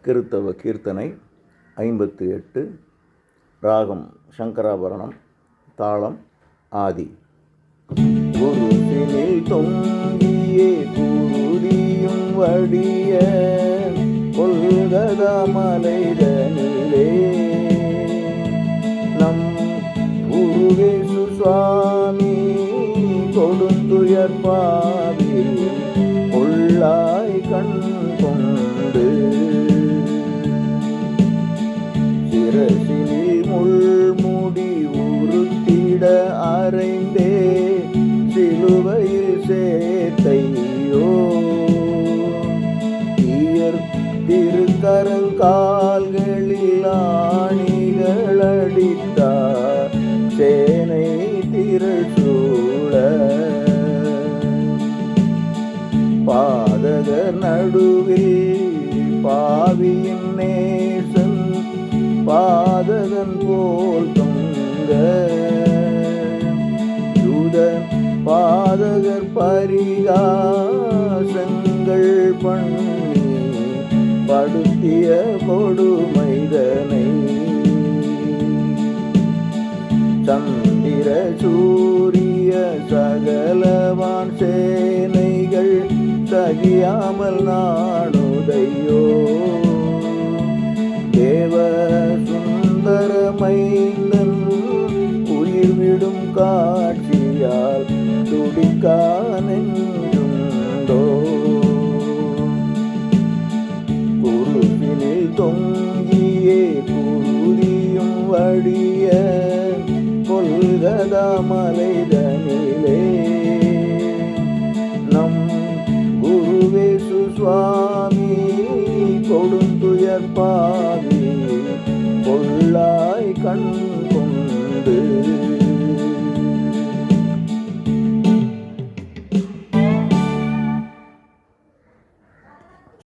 கிறித்தவ கீர்த்தனை 58. ராகம் சங்கராபரணம். தாளம் ஆதி. குருசினில் தொங்கியே குருதியும் வடிய கொல்கதா மலைதனிலே நம் குருவேசு சுவாமி கொடுந்துயர் பாவி கொள்ளாய் கண் கொண்டு சிரசினில் முள்முடி உருத்திட அறைந்தே சிலுவையில் சேர்த்தையோ ஈயர் திருக்கரங்கால்களில் ஆணிகள் அடித்தார் சேனை திரள் சூழ பாதகர் நடுவில் பாவியின் நேசன் பாதகன் போல் தொங்க யூதன் பாதகர் பரிகாசங்கள் பண்ணி படுத்திய கொடுமைதனை சந்திர சூரிய சகலவான் சேனைகள் சகியாமல் நாடுதையோ தேவ சுந்தர மைந்தன் உயிர் விடும் காட்சியால் துடிக்கானென்றுண்டோ குருசினில் தொங்கியே குருதியும் வடிய கொல்கதா மலைதனிலே நம் குருவேசு சுவாமி கொடுந்துயர் பாவி